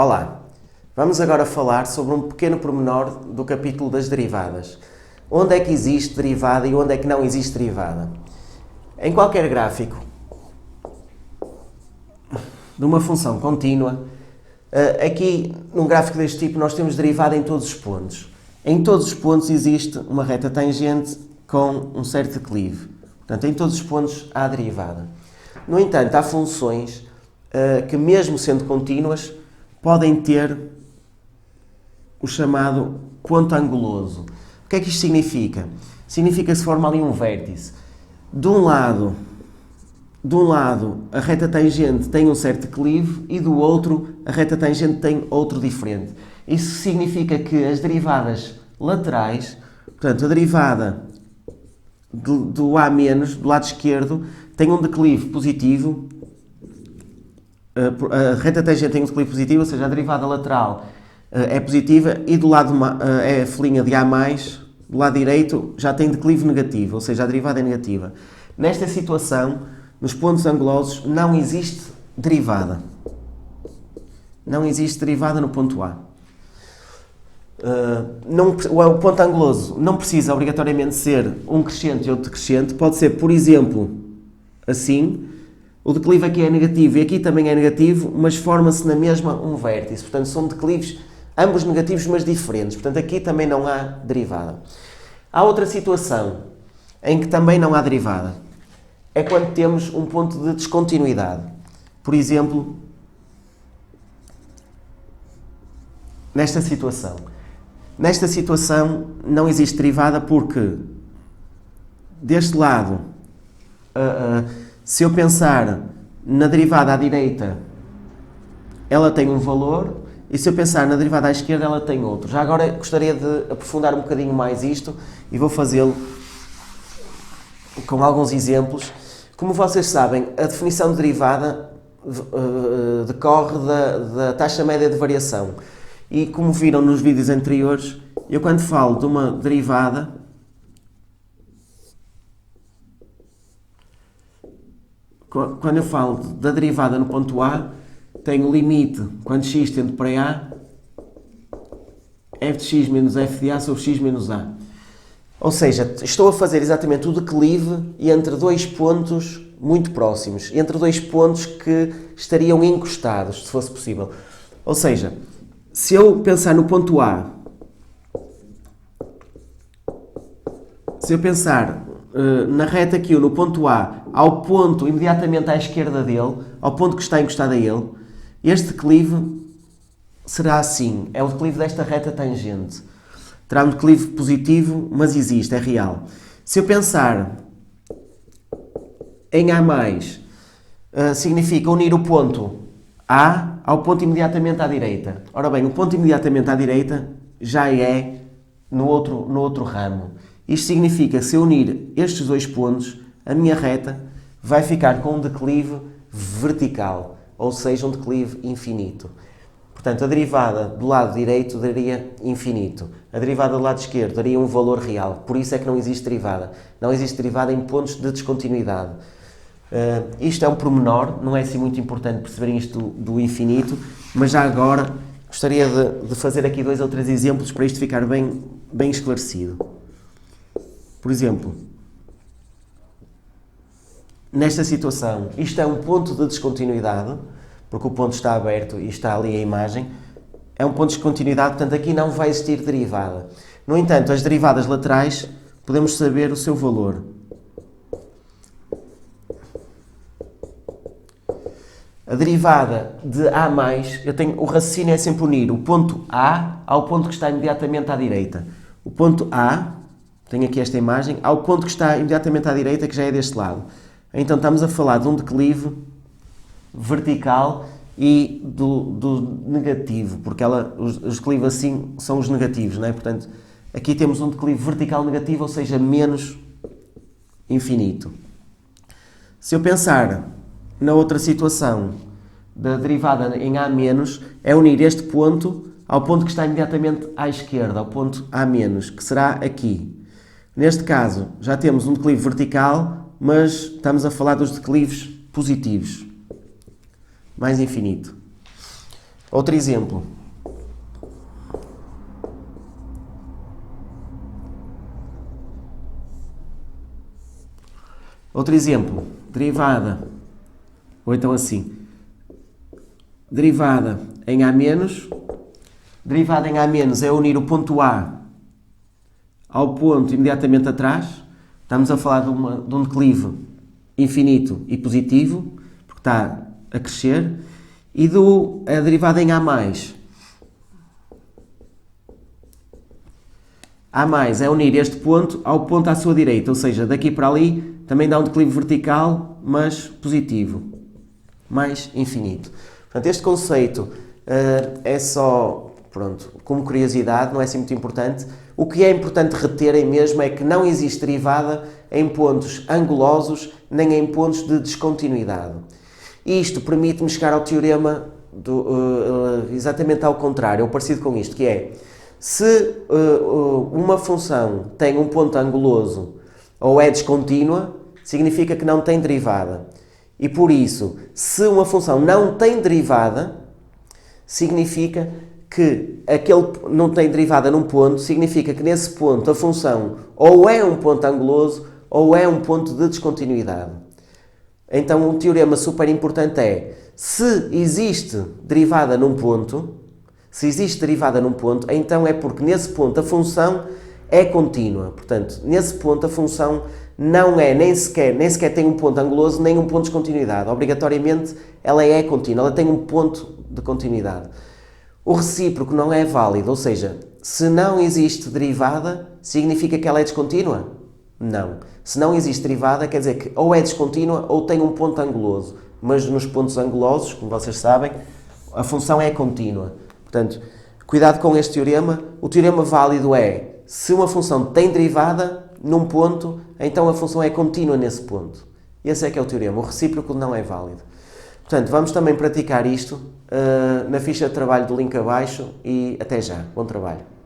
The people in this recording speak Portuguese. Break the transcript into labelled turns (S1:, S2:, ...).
S1: Olá, vamos agora falar sobre um pequeno pormenor do capítulo das derivadas. Onde é que existe derivada e onde é que não existe derivada? Em qualquer gráfico de uma função contínua, aqui num gráfico deste tipo nós temos derivada em todos os pontos. Em todos os pontos existe uma reta tangente com um certo declive. Portanto, em todos os pontos há derivada. No entanto, há funções que, mesmo sendo contínuas, podem ter o chamado ponto anguloso. O que é que isto significa? Significa que se forma ali um vértice. De um lado, a reta tangente tem um certo declive e do outro, a reta tangente tem outro diferente. Isso significa que as derivadas laterais, portanto, a derivada do A-, do lado esquerdo, tem um declive positivo. A reta tangente tem um declive positivo, ou seja, a derivada lateral é positiva e do lado é a folhinha de A+, do lado direito já tem declive negativo, ou seja, a derivada é negativa. Nesta situação, nos pontos angulosos, não existe derivada. Não existe derivada no ponto A. O ponto anguloso não precisa obrigatoriamente ser um crescente e outro decrescente, pode ser, por exemplo, assim. O declive aqui é negativo e aqui também é negativo, mas forma-se na mesma um vértice. Portanto, são declives ambos negativos, mas diferentes. Portanto, aqui também não há derivada. Há outra situação em que também não há derivada. É quando temos um ponto de descontinuidade. Por exemplo, nesta situação. Nesta situação não existe derivada porque, deste lado, se eu pensar na derivada à direita, ela tem um valor, e se eu pensar na derivada à esquerda, ela tem outro. Já agora gostaria de aprofundar um bocadinho mais isto e vou fazê-lo com alguns exemplos. Como vocês sabem, a definição de derivada decorre da taxa média de variação. E como viram nos vídeos anteriores, eu quando falo de uma derivada, quando eu falo da derivada no ponto A, tenho o limite, quando x tende para A, f de x menos f de A sobre x menos A. Ou seja, estou a fazer exatamente o declive entre dois pontos muito próximos, entre dois pontos que estariam encostados, se fosse possível. Ou seja, se eu pensar no ponto A, se eu pensar na reta Q, no ponto A, ao ponto imediatamente à esquerda dele, ao ponto que está encostado a ele, este declive será assim, é o declive desta reta tangente. Terá um declive positivo, mas existe, é real. Se eu pensar em A+, significa unir o ponto A ao ponto imediatamente à direita. Ora bem, o ponto imediatamente à direita já é no outro ramo. Isto significa que se eu unir estes dois pontos, a minha reta vai ficar com um declive vertical, ou seja, um declive infinito. Portanto, a derivada do lado direito daria infinito. A derivada do lado esquerdo daria um valor real. Por isso é que não existe derivada. Não existe derivada em pontos de descontinuidade. Isto é um pormenor, não é assim muito importante perceberem isto do infinito, mas já agora gostaria de fazer aqui 2 ou 3 exemplos para isto ficar bem esclarecido. Por exemplo, nesta situação, isto é um ponto de descontinuidade, porque o ponto está aberto e está ali a imagem, é um ponto de descontinuidade, portanto aqui não vai existir derivada. No entanto, as derivadas laterais, podemos saber o seu valor. A derivada de A+, o raciocínio é sempre unir o ponto A ao ponto que está imediatamente à direita. O ponto A, tenho aqui esta imagem, ao ponto que está imediatamente à direita, que já é deste lado. Então estamos a falar de um declive vertical e do negativo, porque os declives assim são os negativos, não é? Portanto, aqui temos um declive vertical negativo, ou seja, menos infinito. Se eu pensar na outra situação da derivada em A-, é unir este ponto ao ponto que está imediatamente à esquerda, ao ponto A-, que será aqui. Neste caso, já temos um declive vertical, mas estamos a falar dos declives positivos. Mais infinito. Outro exemplo. Outro exemplo. Derivada. Ou então assim. Derivada em A-. Derivada em A- é unir o ponto A ao ponto imediatamente atrás. Estamos a falar de um declive infinito e positivo, porque está a crescer. E a derivada em A+. A+ é unir este ponto ao ponto à sua direita, ou seja, daqui para ali também dá um declive vertical, mas positivo, mais infinito. Portanto, este conceito é só, pronto, como curiosidade, não é assim muito importante. O que é importante reterem mesmo é que não existe derivada em pontos angulosos nem em pontos de descontinuidade. Isto permite-me chegar ao teorema exatamente ao contrário, ou parecido com isto, que é, se uma função tem um ponto anguloso ou é descontínua, significa que não tem derivada. E por isso, se uma função não tem derivada, significa que não tem derivada num ponto, significa que nesse ponto a função ou é um ponto anguloso ou é um ponto de descontinuidade. Então, um teorema super importante é, se existe derivada num ponto, então é porque nesse ponto a função é contínua. Portanto, nesse ponto a função não é nem sequer tem um ponto anguloso nem um ponto de descontinuidade. Obrigatoriamente ela é contínua, ela tem um ponto de continuidade. O recíproco não é válido, ou seja, se não existe derivada, significa que ela é descontínua? Não. Se não existe derivada, quer dizer que ou é descontínua ou tem um ponto anguloso. Mas nos pontos angulosos, como vocês sabem, a função é contínua. Portanto, cuidado com este teorema. O teorema válido é, se uma função tem derivada num ponto, então a função é contínua nesse ponto. Esse é que é o teorema. O recíproco não é válido. Portanto, vamos também praticar isto na ficha de trabalho do link abaixo e até já. Bom trabalho.